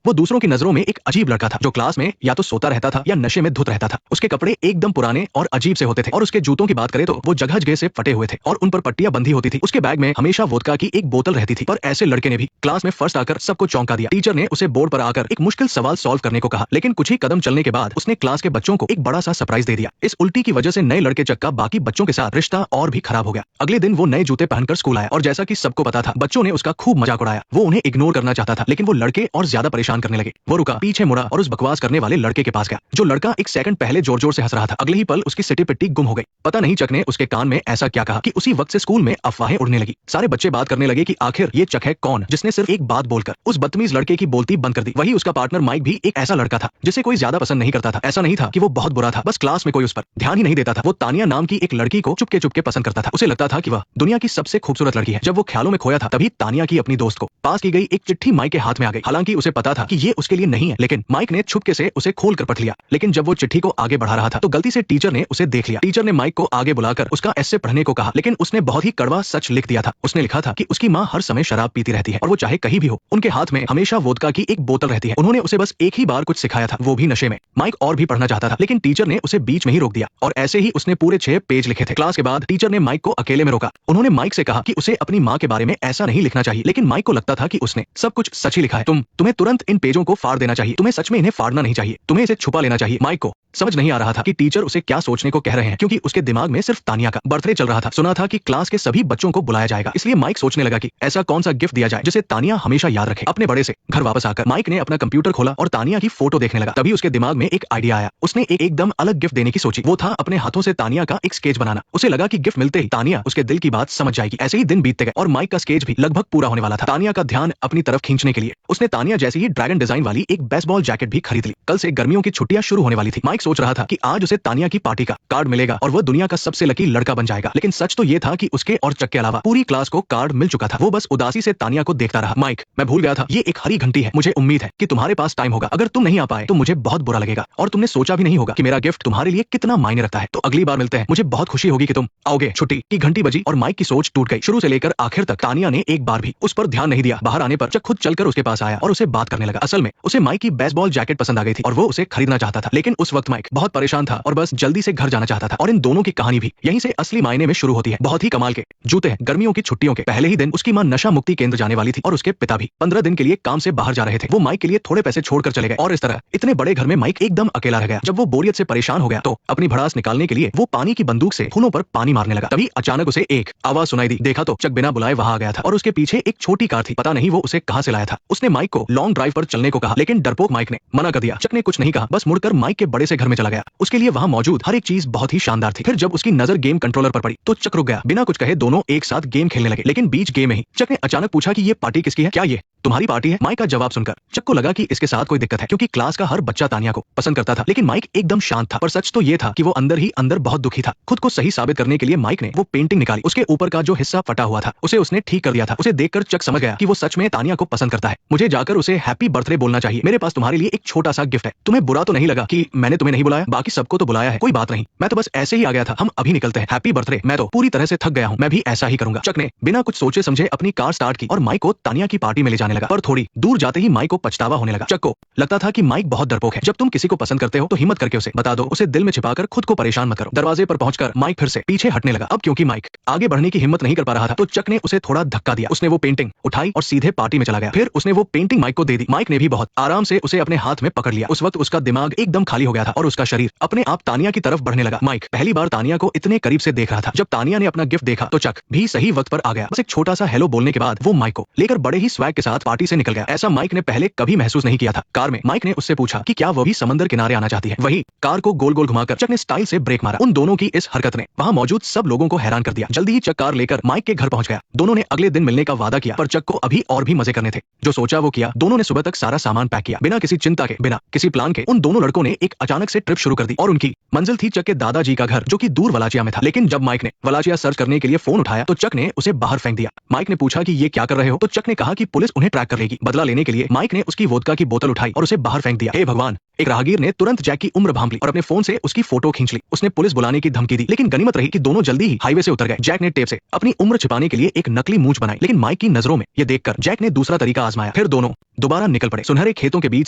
वो दूसरों की नजरों में एक अजीब लड़का था जो क्लास में या तो सोता रहता था या नशे में धुत रहता था। उसके कपड़े एकदम पुराने और अजीब से होते थे और उसके जूतों की बात करें तो वो जगह जगह से फटे हुए थे और उन पर पट्टियां बंधी होती थी। उसके बैग में हमेशा वोदका की एक बोतल रहती थी। पर ऐसे लड़के ने भी क्लास में फर्स्ट आकर सबको चौंका दिया। टीचर ने उसे बोर्ड पर आकर एक मुश्किल सवाल सॉल्व करने को कहा, लेकिन कुछ ही कदम चलने के बाद उसने क्लास के बच्चों को एक बड़ा सा सरप्राइज दे दिया। इस उल्टी की वजह से नए लड़के चक का बाकी बच्चों के साथ रिश्ता और भी खराब हो गया। अगले दिन वो नए जूते पहनकर स्कूल आया और जैसा कि सबको पता था, बच्चों ने उसका खूब मजाक उड़ाया। वो उन्हें इग्नोर करना चाहता था, लेकिन वो लड़के और ज्यादा परेशान करने लगे। वो रुका, पीछे मुड़ा और उस बकवास करने वाले लड़के के पास गया। जो लड़का एक सेकंड पहले जोर जोर से हंस रहा था, अगले ही पल उसकी सिटी पिट्टी गुम हो गई। पता नहीं चक ने उसके कान में ऐसा क्या कहा कि उसी वक्त से स्कूल में अफवाहें उड़ने लगी। सारे बच्चे बात करने लगे कि आखिर ये चक है कौन जिसने सिर्फ एक बात बोलकर उस बदतमीज लड़के की बोलती बंद कर दी। वही उसका पार्टनर माइक भी एक ऐसा लड़का था जिसे कोई ज्यादा पसंद नहीं करता था। ऐसा नहीं था कि वो बहुत बुरा था, बस क्लास में कोई उस पर ध्यान ही नहीं देता था। वो तानिया नाम की एक लड़की को चुपके चुपके पसंद करता था। उसे लगता था कि वह दुनिया की सबसे खूबसूरत लड़की है। जब वो ख्यालों में खोया था, तभी तानिया की अपनी दोस्त को पास की गई एक चिट्ठी माइक के हाथ में आ गई। हालांकि उसे पता था कि ये उसके लिए नहीं है, लेकिन माइक ने छुपके से उसे खोल कर पढ़ लिया। लेकिन जब वो चिट्ठी को आगे बढ़ा रहा था तो गलती से टीचर ने उसे देख लिया। टीचर ने माइक को आगे बुलाकर उसका एस्से पढ़ने को कहा, लेकिन उसने बहुत ही कड़वा सच लिख दिया था। उसने लिखा था कि उसकी माँ हर समय शराब पीती रहती है और वो चाहे कहीं भी हो, उनके हाथ में हमेशा वोदका की एक बोतल रहती है। उन्होंने उसे बस एक ही बार कुछ सिखाया था, वो भी नशे में। माइक और भी पढ़ना चाहता था, लेकिन टीचर ने उसे बीच में ही रोक दिया और ऐसे ही उसने पूरे 6 पेज लिखे थे। क्लास के बाद टीचर ने माइक को अकेले में रोका। उन्होंने माइक से कहा कि उसे अपनी माँ के बारे में ऐसा नहीं लिखना चाहिए, लेकिन माइक को लगता था कि उसने सब कुछ सच ही लिखा है। तुम्हें तुरंत इन पेजों को फाड़ देना चाहिए। तुम्हें सच में इन्हें फाड़ना नहीं चाहिए। तुम्हें इसे छुपा लेना चाहिए। माइक को समझ नहीं आ रहा था कि टीचर उसे क्या सोचने को कह रहे हैं, क्योंकि उसके दिमाग में सिर्फ तानिया का बर्थडे चल रहा था। सुना था कि क्लास के सभी बच्चों को बुलाया जाएगा, इसलिए माइक सोचने लगा कि ऐसा कौन सा गिफ्ट दिया जाए जिसे तानिया हमेशा याद रखे। अपने बड़े से घर वापस आकर माइक ने अपना कंप्यूटर खोला और तानिया की फोटो देखने लगा। तभी उसके दिमाग में एक आइडिया आया। उसने एकदम अलग गिफ्ट देने की सोची। वो था अपने हाथों से तानिया का एक स्केच बनाना। उसे लगा कि गिफ्ट मिलते ही तानिया उसके दिल की बात समझ जाएगी। ऐसे ही दिन बीतते गए और माइक का स्केच भी लगभग पूरा होने वाला था। तानिया का ध्यान अपनी तरफ खींचने के लिए उसने तानिया जैसी ही ड्रैगन डिजाइन वाली एक बेसबॉल जैकेट भी खरीद ली। कल से गर्मियों की छुट्टियां शुरू होने वाली थी। माइक सोच रहा था कि आज उसे तानिया की पार्टी का कार्ड मिलेगा और वो दुनिया का सबसे लकी लड़का बन जाएगा। लेकिन सच तो ये था कि उसके और चक के अलावा पूरी क्लास को कार्ड मिल चुका था। वो बस उदासी से तानिया को देखता रहा। माइक, मैं भूल गया था, ये एक हरी घंटी है। मुझे उम्मीद है कि तुम्हारे पास टाइम होगा। अगर तुम नहीं आ पाए तो मुझे बहुत बुरा लगेगा और तुमने सोचा भी नहीं होगा कि मेरा गिफ्ट तुम्हारे लिए कितना मायने रखता है। तो अगली बार मिलते हैं। मुझे बहुत खुशी होगी कि तुम आओगे। छुट्टी की घंटी बजी और माइक की सोच टूट गई। शुरू से लेकर आखिर तक तानिया ने एक बार भी उस पर ध्यान नहीं दिया। बाहर आने पर चक खुद चलकर उसके पास आया और उसे बात करने लगा। असल में उसे माइक की बेसबॉल जैकेट पसंद आ गई थी और वो उसे खरीदना चाहता था। लेकिन उस वक्त माइक बहुत परेशान था और बस जल्दी से घर जाना चाहता था। और इन दोनों की कहानी भी यहीं से असली मायने में शुरू होती है। बहुत ही कमाल के जूते हैं। गर्मियों की छुट्टियों के पहले ही दिन उसकी मां नशा मुक्ति केंद्र जाने वाली थी और उसके पिता भी 15 दिन के लिए काम से बाहर जा रहे थे। वो माइक के लिए थोड़े पैसे छोड़कर चले गए और इस तरह इतने बड़े घर में माइक एकदम अकेला रह गया। जब वो बोरियत से परेशान हो गया तो अपनी भड़ास निकालने के लिए वो पानी की बंदूक से फूलों पर पानी मारने लगा। तभी अचानक उसे एक आवाज सुनाई दी। देखा तो चक बिना बुलाए वहां आ गया था और उसके पीछे एक छोटी कार थी। पता नहीं वो उसे कहां से लाया था। उसने माइक को लॉन्ग ड्राइव पर चलने को कहा, लेकिन डरपोक माइक ने मना कर दिया। चक ने कुछ नहीं कहा, बस मुड़कर माइक के बड़े से घर में चला गया। उसके लिए वहां मौजूद हर एक चीज बहुत ही शानदार थी। फिर जब उसकी नजर गेम कंट्रोलर पर पड़ी तो चक रुक गया। बिना कुछ कहे दोनों एक साथ गेम खेलने लगे। लेकिन बीच गेम में ही चक ने अचानक पूछा कि ये पार्टी किसकी है? क्या ये तुम्हारी पार्टी है? माइक का जवाब सुनकर चक को लगा कि इसके साथ कोई दिक्कत है, क्योंकि क्लास का हर बच्चा तानिया को पसंद करता था। लेकिन माइक एकदम शांत था। पर सच तो ये था कि वो अंदर ही अंदर बहुत दुखी था। खुद को सही साबित करने के लिए माइक ने वो पेंटिंग निकाली। उसके ऊपर का जो हिस्सा फटा हुआ था उसे उसने ठीक कर दिया था। उसे देखकर चक समझ गया कि वो सच में तानिया को पसंद करता है। मुझे जाकर उसे हैप्पी बर्थडे बोलना चाहिए। मेरे पास तुम्हारे लिए एक छोटा सा गिफ्ट है। तुम्हें बुरा तो नहीं लगा कि मैंने तुम्हें नहीं बुलाया? बाकी सबको तो बुलाया है। कोई बात नहीं, मैं तो बस ऐसे ही आ गया था। हम अभी निकलते हैं। Happy birthday. मैं तो पूरी तरह से थक गया हूँ। मैं भी ऐसा ही करूंगा। चक ने बिना कुछ सोचे समझे अपनी कार स्टार्ट की और माइक को तानिया की पार्टी में ले जाने लगा। पर थोड़ी दूर जाते ही माइक को पछतावा होने लगा। चक को लगता था कि माइक बहुत डरपोक है। जब तुम किसी को पसंद करते हो तो हिम्मत करके उसे बता दो। उसे दिल में छिपाकर खुद को परेशान मत करो। दरवाजे पर पहुंचकर माइक फिर से पीछे हटने लगा। अब क्योंकि माइक आगे बढ़ने की हिम्मत नहीं कर पा रहा था तो चक ने उसे थोड़ा धक्का दिया। उसने वो पेंटिंग उठाई और सीधे पार्टी में चला गया। फिर उसने वो पेंटिंग माइक को दे दी। माइक ने भी बहुत आराम से उसे अपने हाथ में पकड़ लिया। उस वक्त उसका दिमाग एकदम खाली हो गया था और उसका शरीर अपने आप तानिया की तरफ बढ़ने लगा। माइक पहली बार तानिया को इतने करीब से देख रहा था। जब तानिया ने अपना गिफ्ट देखा तो चक भी सही वक्त पर आ गया। बस एक छोटा सा हेलो बोलने के बाद वो माइक को लेकर बड़े ही स्वैग के साथ पार्टी से निकल गया। ऐसा माइक ने पहले कभी महसूस नहीं किया था। कार में माइक ने उससे पूछा कि क्या वो भी समंदर किनारे आना चाहती है। वही कार को गोल गोल घुमाकर चक ने स्टाइल से ब्रेक मारा। उन दोनों की इस हरकत ने वहां मौजूद सब लोगों को हैरान कर दिया। जल्दी ही चक कार लेकर माइक के घर पहुंच गया। दोनों ने अगले दिन मिलने का वादा किया, पर चक को अभी और भी मजे करने थे। जो सोचा वो किया। दोनों ने सुबह तक सारा सामान पैक किया। बिना किसी चिंता के, बिना किसी प्लान के उन दोनों लड़कों ने एक अचानक से ट्रिप शुरू कर दी और उनकी मंजिल थी चक के दादाजी का घर, जो कि दूर वलाचिया में था। लेकिन जब माइक ने वलाचिया सर्च करने के लिए फोन उठाया तो चक ने उसे बाहर फेंक दिया। माइक ने पूछा कि ये क्या कर रहे हो? तो चक ने कहा कि पुलिस उन्हें ट्रैक कर लेगी। बदला लेने के लिए माइक ने उसकी वोदका की बोतल उठाई और उसे बाहर फेंक दिया। हे भगवान, एक राहगीर ने तुरंत जैक की उम्र भांप ली और अपने फोन से उसकी फोटो खींच ली। उसने पुलिस बुलाने की धमकी दी, लेकिन गनीमत रही कि दोनों जल्दी ही हाईवे से उतर गए। जैक ने टेप से अपनी उम्र छिपाने के लिए एक नकली मूंछ बनाई, लेकिन माइक की नजरों में ये देखकर जैक ने दूसरा तरीका आजमाया। फिर दोनों दोबारा निकल पड़े। सुनहरे खेतों के बीच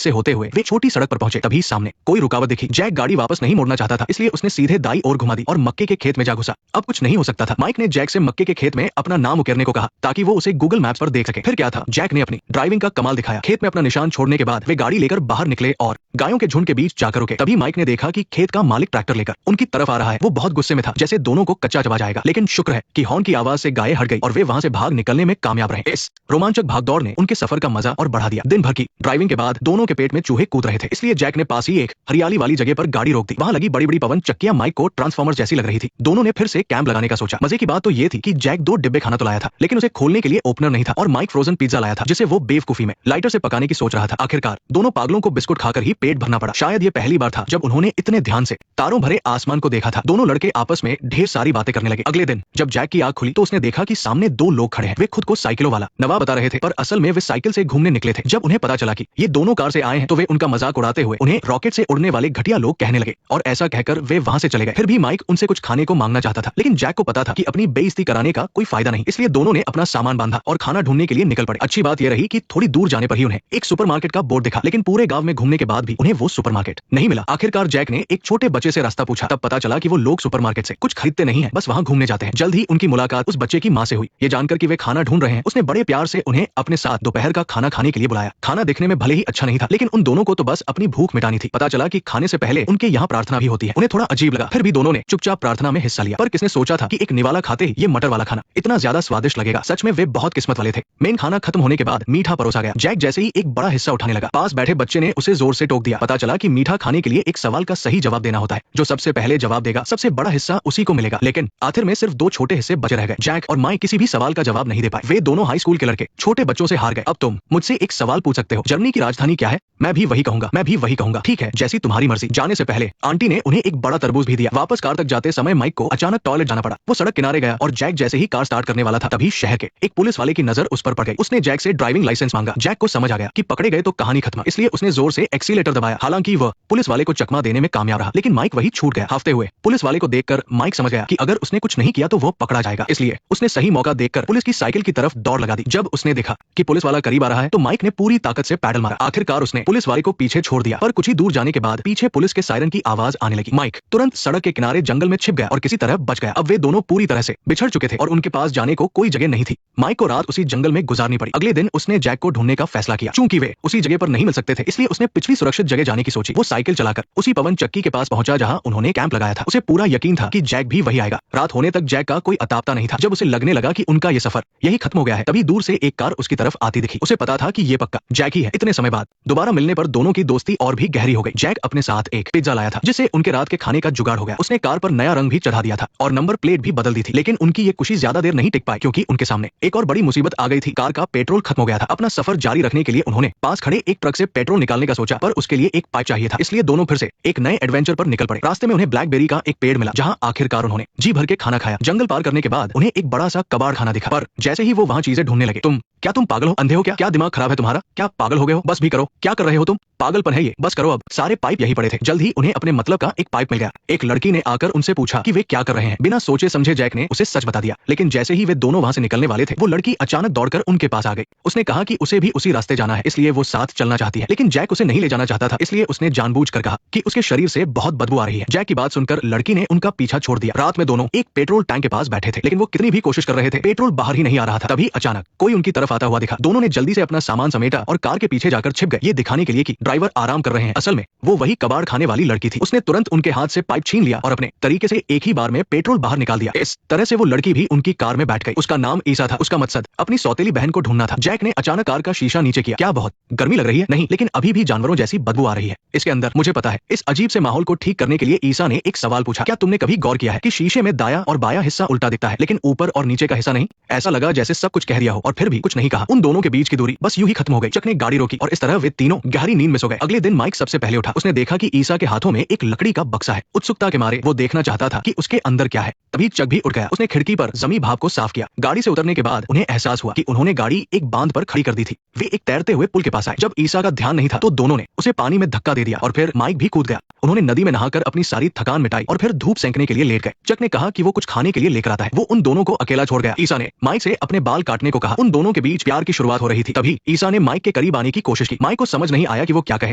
से होते हुए वे छोटी सड़क पर पहुंचे। तभी सामने कोई रुकावट दिखी। जैक गाड़ी वापस नहीं मोड़ना चाहता था, इसलिए उसने सीधे दाई ओर घुमा दी और मक्के के खेत में जा घुसा। अब कुछ नहीं हो सकता था। माइक ने जैक से मक्के के खेत में अपना नाम उकेरने को कहा ताकि वो उसे गूगल मैप्स पर देख सके। फिर क्या था, जैक ने अपनी ड्राइविंग का कमाल दिखाया। खेत में अपना निशान छोड़ने के बाद वे गाड़ी लेकर बाहर निकले और गायों के झुंड के बीच जाकर रुके। तभी माइक ने देखा कि खेत का मालिक ट्रैक्टर लेकर उनकी तरफ आ रहा है। वो बहुत गुस्से में था, जैसे दोनों को कच्चा चबा जाएगा, लेकिन शुक्र है कि हॉर्न की आवाज से गायें हट गई और वे वहां से भाग निकलने में कामयाब रहे। इस रोमांचक भागदौड़ ने उनके सफर का मजा और बढ़ा दिया। दिन भर की ड्राइविंग के बाद दोनों के पेट में चूहे कूद रहे थे, इसलिए जैक ने पास ही एक हरियाली वाली जगह पर गाड़ी रोक दी। वहां लगी बड़ी बड़ी पवन चक्कियां माइक को ट्रांसफॉर्मर जैसी लग रही थी। दोनों ने फिर से कैंप लगाने का सोचा। मजे की बात तो ये थी कि जैक 2 डिब्बे खाना तो लाया था, लेकिन उसे खोलने के लिए ओपनर नहीं था और माइक फ्रोजन पिज्जा लाया था, जिसे वो बेवकूफी में लाइटर से पकाने की सोच रहा था। आखिरकार दोनों पागलों को बिस्कुट खाकर ही पेट भरना पड़ा। शायद ये पहली बार था जब उन्होंने इतने ध्यान से तारों भरे आसमान को देखा था। दोनों लड़के आपस में ढेर सारी बातें करने लगे। अगले दिन जब जैक की आंख खुली तो उसने देखा कि सामने 2 लोग खड़े हैं। वे खुद को साइकिलों वाला नवाब बता रहे थे, पर असल में वे साइकिल से घूमने निकले थे। जब उन्हें पता चला कि ये दोनों कार से आए हैं तो वे उनका मजाक उड़ाते हुए उन्हें रॉकेट से उड़ने वाले घटिया लोग कहने लगे और ऐसा कहकर वे वहां से चले गए। फिर भी माइक उनसे कुछ खाने को मांगना चाहता था, लेकिन जैक को पता था कि अपनी बेइज्जती कराने का कोई फायदा नहीं, इसलिए दोनों ने अपना सामान बांधा और खाना ढूंढने के लिए निकल पड़े। अच्छी बात यह रही कि थोड़ी दूर जाने पर ही उन्हें एक सुपरमार्केट का बोर्ड दिखा, लेकिन पूरे गांव में घूमने के बाद भी उन्हें वो सुपरमार्केट नहीं मिला। आखिरकार जैक ने एक छोटे बच्चे से रास्ता पूछा। तब पता चला कि वो लोग सुपरमार्केट से कुछ खरीदते नहीं है, बस वहां घूमने जाते हैं। जल्द ही उनकी मुलाकात उस बच्चे की मां से हुई। ये जानकर कि वे खाना ढूंढ रहे हैं, उसने बड़े प्यार से उन्हें अपने साथ दोपहर का खाना खाने के लिए बुलाया। खाना देखने में भले ही अच्छा नहीं था, लेकिन उन दोनों को तो बस अपनी भूख मिटानी थी। पता चला कि खाने से पहले उनके यहाँ प्रार्थना भी होती है। उन्हें थोड़ा अजीब लगा, फिर भी दोनों ने चुपचाप प्रार्थना में हिस्सा लिया। पर किसने सोचा था कि एक निवाला खाते ही ये मटर वाला खाना इतना ज्यादा स्वादिष्ट लगेगा। सच में वे बहुत किस्मत वाले थे। मेन खाना खत्म होने के बाद मीठा परोसा गया। जैक जैसे ही एक बड़ा हिस्सा उठाने लगा, पास बैठे बच्चे ने उसे जोर से टोक दिया। पता चला कि मीठा खाने के लिए एक सवाल का सही जवाब देना होता है। जो सबसे पहले जवाब देगा सबसे बड़ा हिस्सा उसी को मिलेगा। लेकिन आखिर में सिर्फ 2 छोटे हिस्से बचे रह गए। जैक और माइक किसी भी सवाल का जवाब नहीं दे पाए। वे दोनों हाई स्कूल के लड़के छोटे बच्चों से हार गए। अब तुम मुझसे एक सवाल पूछ सकते हो, जर्मनी की राजधानी क्या है? मैं भी वही कहूंगा, मैं भी वही कहूंगा। ठीक है, जैसी तुम्हारी मर्जी। जाने से पहले आंटी ने उन्हें एक बड़ा तरबूज भी दिया। वापस कार तक जाते समय माइक को अचानक टॉयलेट जाना पड़ा। वो सड़क किनारे गया और जैक जैसे ही कार स्टार्ट करने वाला था, तभी शहर के एक पुलिस वाले की नजर उस पर पड़ गई। उसने जैक से ड्राइविंग लाइसेंस मांगा। जैक को समझ आ गया कि पकड़े गए तो कहानी खत्म, इसलिए उसने जोर से एक्सीलेटर दबाया। हालांकि वह पुलिस वाले को चकमा देने में कामयाब रहा, लेकिन माइक वही छूट गया। हाफते हुए पुलिस वाले को देखकर माइक समझ गया कि अगर उसने कुछ नहीं किया तो वो पकड़ा जाएगा, इसलिए उसने सही मौका देखकर पुलिस की साइकिल की तरफ दौड़ लगा दी। जब उसने देखा कि पुलिस वाला करीब आ रहा है तो माइक ने पूरी ताकत से पैडल मारा। आखिरकार उसने पुलिस वाले को पीछे छोड़ दिया, पर कुछ ही दूर जाने के बाद पीछे पुलिस के सायरन की आवाज आने लगी। माइक तुरंत सड़क के किनारे जंगल में छिप गया और किसी तरह बच गया। अब वे दोनों पूरी तरह से बिछड़ चुके थे और उनके पास जाने को कोई जगह नहीं थी। माइक को रात उसी जंगल में गुजारनी पड़ी। अगले दिन उसने जैक को ढूंढने का फैसला किया। चूंकि वे उसी जगह पर नहीं मिल सकते थे, इसलिए उसने पिछली सुरक्षित जगह जाने की सोची। वो साइकिल चलाकर उसी पवन चक्की के पास पहुंचा जहां उन्होंने कैंप लगाया था। उसे पूरा यकीन था कि जैक भी वही आएगा। रात होने तक जैक का कोई अतापता नहीं था। जब उसे लगने लगा कि उनका ये सफर यही खत्म हो गया है, तभी दूर से एक कार उसकी तरफ आती दिखी। उसे पता था कि ये पक्का जैक ही है। इतने समय बाद दोबारा मिलने पर दोनों की दोस्ती और भी गहरी हो गई। जैक अपने साथ एक पिज्जा लाया था, जिससे उनके रात के खाने का जुगाड़ हो गया। उसने कार पर नया रंग भी चढ़ा दिया था और नंबर प्लेट भी बदल दी थी। लेकिन उनकी ये खुशी ज्यादा देर नहीं टिक पाई, क्योंकि उनके सामने एक और बड़ी मुसीबत आ गई थी। कार का पेट्रोल खत्म हो गया था। अपना सफर जारी रखने के लिए उन्होंने पास खड़े एक ट्रक से पेट्रोल निकालने का सोचा, पर उसके लिए एक पाइप चाहिए था। इसलिए दोनों फिर से एक नए एडवेंचर पर निकल पड़े। रास्ते में उन्हें ब्लैकबेरी का एक पेड़ मिला, जहां आखिरकार उन्होंने जी भर के खाना खाया। जंगल पार करने के बाद उन्हें एक बड़ा सा कबाड़ खाना दिखा, पर जैसे ही वो वहां चीजें ढूंढने लगे, तुम पागल हो? अंधे हो क्या? क्या दिमाग खराब है तुम्हारा? क्या पागल हो गए हो? बस भी करो। क्या कर रहे हो तुम? पागलपन है ये, बस करो अब। सारे पाइप यही पड़े थे। जल्द ही उन्हें अपने मतलब का एक पाइप मिल गया। एक लड़की ने आकर उनसे पूछा कि वे क्या कर रहे हैं। बिना सोचे समझे जैक ने उसे सच बता दिया, लेकिन जैसे ही वे दोनों वहां से निकलने वाले थे, वो लड़की अचानक दौड़कर उनके पास आ गई। उसने कहा कि उसे भी उसी रास्ते जाना है, इसलिए वो साथ चलना चाहती है। लेकिन जैक उसे नहीं ले जाना चाहता था, इसलिए उसने जानबूझकर कहा कि उसके शरीर से बहुत बदबू आ रही है। जैक की बात सुनकर लड़की ने उनका पीछा छोड़ दिया। रात में दोनों एक पेट्रोल टैंक के पास बैठे थे, लेकिन वो कितनी भी कोशिश कर रहे थे, पेट्रोल बाहर ही नहीं आ रहा था। तभी अचानक कोई उनकी तरफ आता हुआ दिखा। दोनों ने जल्दी से अपना सामान समेटा और कार के पीछे जाकर छिप गए, ये दिखाने के लिए कि ड्राइवर आराम कर रहे हैं। असल में वो वही कबाड़ खाने वाली लड़की थी। उसने तुरंत उनके हाथ से पाइप छीन लिया और अपने तरीके से एक ही बार में पेट्रोल बाहर निकाल दिया। इस तरह से वो लड़की भी उनकी कार में बैठ गई। उसका नाम ईसा था। उसका मकसद अपनी सौतेली बहन को ढूंढना था। जैक ने अचानक कार का शीशा नीचे किया। क्या बहुत गर्मी लग रही है? नहीं, लेकिन अभी भी जानवरों जैसी बदबू आ रही है इसके अंदर, मुझे पता है। इस अजीब से माहौल को ठीक करने के लिए ईसा ने एक सवाल पूछा, क्या तुमने कभी गौर किया है कि शीशे में दाया और बाया हिस्सा उल्टा दिखता है, लेकिन ऊपर और नीचे का हिस्सा नहीं? ऐसा लगा जैसे सब कुछ कह दिया हो और फिर भी कुछ नहीं नहीं कहा। उन दोनों के बीच की दूरी बस यूं ही खत्म हो गई। चक ने गाड़ी रोकी और इस तरह वे तीनों गहरी नींद में सो गए। अगले दिन माइक सबसे पहले उठा। उसने देखा कि ईसा के हाथों में एक लकड़ी का बक्सा है। उत्सुकता के मारे वो देखना चाहता था कि उसके अंदर क्या है। तभी चक भी उठ गया। उसने खिड़की पर जमी भाप को साफ किया। गाड़ी से उतरने के बाद उन्हें एहसास हुआ कि उन्होंने गाड़ी एक बांध पर खड़ी कर दी थी। वे एक तैरते हुए पुल के पास आए। जब ईसा का ध्यान नहीं था तो दोनों ने उसे पानी में धक्का दे दिया और फिर माइक भी कूद गया। उन्होंने नदी में नहाकर अपनी सारी थकान मिटाई और फिर धूप सेंकने के लिए लेट गए। चक ने कहा कि वो कुछ खाने के लिए लेकर आता है। वो उन दोनों को अकेला छोड़ गया। ईसा ने माइक से अपने बाल काटने को कहा। उन दोनों के बीच प्यार की शुरुआत हो रही थी। तभी ईसा ने माइक के करीब आने की कोशिश की। माइक को समझ नहीं आया कि वो क्या कहे।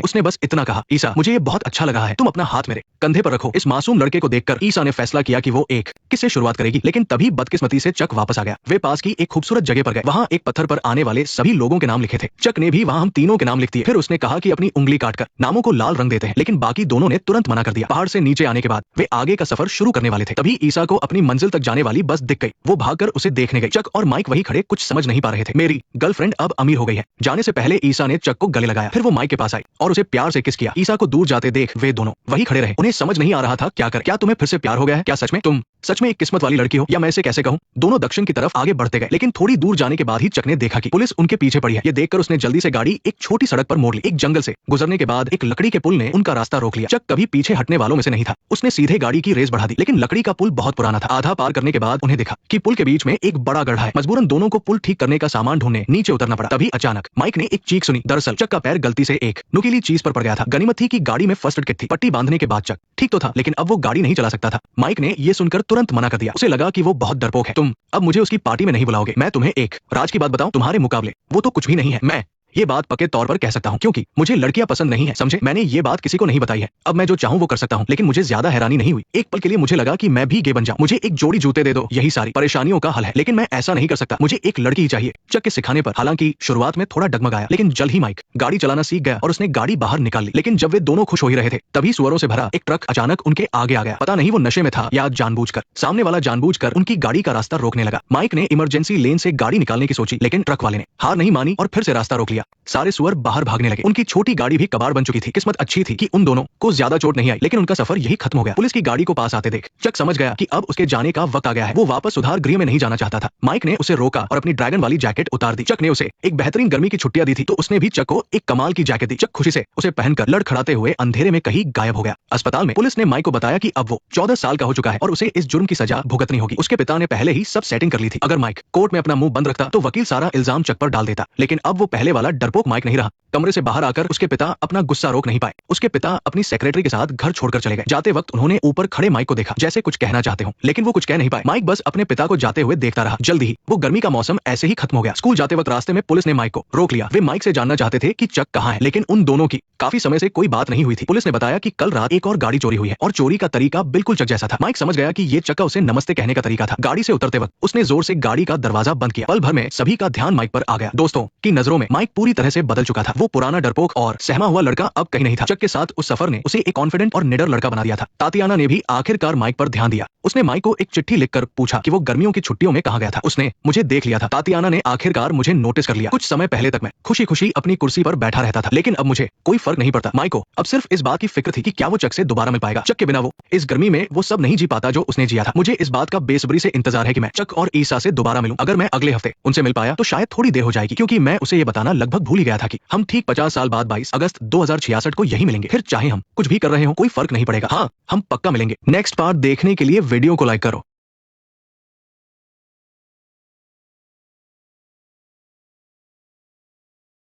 उसने बस इतना कहा, ईसा मुझे ये बहुत अच्छा लगा है, तुम अपना हाथ मेरे कंधे पर रखो। इस मासूम लड़के को देखकर ईसा ने फैसला किया कि वो एक किससे शुरुआत करेगी। लेकिन तभी बदकिस्मती से चक वापस आ गया। वे पास की एक खूबसूरत जगह पर गए। वहाँ एक पत्थर पर आने वाले सभी लोगों के नाम लिखे थे। चक ने भी वहाँ हम तीनों के नाम लिख दिए। फिर उसने कहा कि अपनी उंगली काटकर नामों को लाल रंग देते हैं, लेकिन बाकी दोनों ने तुरंत मना कर दिया। पहाड़ से नीचे आने के बाद वे आगे का सफर शुरू करने वाले थे। तभी ईसा को अपनी मंजिल तक जाने वाली बस दिख गई। वो भागकर उसे देखने गई। चक और माइक वहीं खड़े कुछ समझ नहीं पा रहे थे। मेरी गर्लफ्रेंड अब अमीर हो गई है। जाने से पहले ईसा ने चक को गले लगाया। फिर वो माइक के पास आई और उसे प्यार से किस किया। ईसा को दूर जाते देख वे दोनों वहीं खड़े रहे। उन्हें समझ नहीं आ रहा था क्या कर। क्या तुम्हें फिर से प्यार हो गया है? क्या सच में तुम सच में एक किस्मत वाली लड़की हो, या मैं इसे कैसे कहूँ। दोनों दक्षिण की तरफ आगे बढ़ते गए, लेकिन थोड़ी दूर जाने के बाद ही चक ने देखा कि पुलिस उनके पीछे पड़ी है। ये देखकर उसने जल्दी से गाड़ी एक छोटी सड़क पर मोड़ ली। एक जंगल से गुजरने के बाद एक लकड़ी के पुल ने उनका रास्ता रोक लिया। चक कभी पीछे हटने वालों में से नहीं था। उसने सीधे गाड़ी की रेस बढ़ा दी, लेकिन लकड़ी का पुल बहुत पुराना था। आधा पार करने के बाद उन्हें दिखा कि पुल के बीच में एक बड़ा गड्ढा है। मजबूरन दोनों को पुल ठीक करने का सामान ढूंढने नीचे उतरना पड़ा। तभी अचानक माइक ने एक चीख सुनी। दरअसल चक का पैर गलती से एक नुकीली चीज पर पड़ गया था। गनीमत थी कि गाड़ी में फर्स्ट एड किट थी। पट्टी बांधने के बाद चक ठीक तो था, लेकिन अब वो गाड़ी नहीं चला सकता था। माइक ने ये सुनकर तुरंत मना कर दिया। उसे लगा कि वो बहुत डरपोक है। तुम अब मुझे उसकी पार्टी में नहीं बुलाओगे। मैं तुम्हें एक राज की बात बताऊं, तुम्हारे मुकाबले वो तो कुछ भी नहीं है। मैं ये बात पक्के तौर पर कह सकता हूँ, क्योंकि मुझे लड़कियां पसंद नहीं है, समझे। मैंने ये बात किसी को नहीं बताई है। अब मैं जो चाहूँ वो कर सकता हूँ, लेकिन मुझे ज्यादा हैरानी नहीं हुई। एक पल के लिए मुझे लगा कि मैं भी गे बन जाऊं। मुझे एक जोड़ी जूते दे दो, यही सारी परेशानियों का हल है। लेकिन मैं ऐसा नहीं कर सकता। मुझे एक लड़की ही चाहिए। चक के सिखाने पर हालांकि शुरुआत में थोड़ा डगमगाया, लेकिन जल्द ही माइक गाड़ी चलाना सीख गया और उसने गाड़ी बाहर निकाल ली। लेकिन जब वे दोनों खुश हो ही रहे थे, तभी सुअरों से भरा एक ट्रक अचानक उनके आगे आ गया। पता नहीं वो नशे में था या जानबूझकर। सामने वाला जानबूझकर उनकी गाड़ी का रास्ता रोकने लगा। माइक ने इमरजेंसी लेन से गाड़ी निकालने की सोची, लेकिन ट्रक वाले ने हार नहीं मानी और फिर से रास्ता रोक लिया। सारे सुअर बाहर भागने लगे। उनकी छोटी गाड़ी भी कबाड़ बन चुकी थी। किस्मत अच्छी थी कि उन दोनों को ज्यादा चोट नहीं आई, लेकिन उनका सफर यही खत्म हो गया। पुलिस की गाड़ी को पास आते देख चक समझ गया कि अब उसके जाने का वक्त आ गया है। वो वापस सुधार गृह में नहीं जाना चाहता था। माइक ने उसे रोका और अपनी ड्रैगन वाली जैकेट उतार दी। चक ने उसे एक बेहतरीन गर्मी की छुट्टियां दी थी, तो उसने भी चक को एक कमाल की जैकेट दी। चक खुशी से उसे पहनकर लड़खड़ाते हुए अंधेरे में कहीं गायब हो गया। अस्पताल में पुलिस ने माइक को बताया कि अब वो 14 साल का हो चुका है और उसे इस जुर्म की सजा भुगतनी होगी। उसके पिता ने पहले ही सब सेटिंग कर ली थी। अगर माइक कोर्ट में अपना मुंह बंद रखता तो वकील सारा इल्जाम चक पर डाल देता, लेकिन अब वो पहले वाला डरपोक माइक नहीं रहा। कमरे से बाहर आकर उसके पिता अपना गुस्सा रोक नहीं पाए। उसके पिता अपनी सेक्रेटरी के साथ घर छोड़कर चले गए। जाते वक्त उन्होंने ऊपर खड़े माइक को देखा, जैसे कुछ कहना चाहते हो, लेकिन वो कुछ कह नहीं पाए। माइक बस अपने पिता को जाते हुए देखता रहा। जल्द ही वो गर्मी का मौसम ऐसे ही खत्म हो गया। स्कूल जाते वक्त रास्ते में पुलिस ने माइक को रोक लिया। वे माइक से जानना चाहते थे कि चक कहाँ है, लेकिन उन दोनों की काफी समय से कोई बात नहीं हुई थी। पुलिस ने बताया कि कल रात एक और गाड़ी चोरी हुई है और चोरी का तरीका बिल्कुल चक जैसा था। माइक समझ गया कि ये चक का उसे नमस्ते कहने का तरीका था। गाड़ी से उतरते वक्त उसने जोर से गाड़ी का दरवाजा बंद किया। पल भर में सभी का ध्यान माइक पर आ गया। दोस्तों की नजरों में माइक पूरी तरह से बदल चुका था। वो पुराना डरपोक और सहमा हुआ लड़का अब कहीं नहीं था। चक के साथ उस सफर ने उसे एक कॉन्फिडेंट और निडर लड़का बना दिया था। तातियाना ने भी आखिरकार माइक पर ध्यान दिया। उसने माइक को एक चिट्ठी लिखकर पूछा कि वो गर्मियों की छुट्टियों में कहाँ गया था। उसने मुझे देख लिया था। तातियाना ने आखिरकार मुझे नोटिस कर लिया। कुछ समय पहले तक मैं खुशी खुशी अपनी कुर्सी पर बैठा रहता था, लेकिन अब मुझे कोई फर्क नहीं पड़ता। माइक को अब सिर्फ इस बात की फिक्र थी कि क्या वो चक से दोबारा मिल पाएगा। चक के बिना वो इस गर्मी में वो सब नहीं जी पाता जो उसने जिया था। मुझे इस बात का बेसब्री से इंतजार है कि मैं चक और ईसा से दोबारा मिलूं। अगर मैं अगले हफ्ते उनसे मिल पाया तो शायद थोड़ी देर हो जाएगी, क्योंकि मैं उसे ये बताना लगभग भूल ही गया था कि हम ठीक 50 साल बाद 22 अगस्त 2066 को यही मिलेंगे। फिर चाहे हम कुछ भी कर रहे हो, कोई फर्क नहीं पड़ेगा। हाँ, हम पक्का मिलेंगे। नेक्स्ट पार्ट देखने के लिए वीडियो को लाइक करो।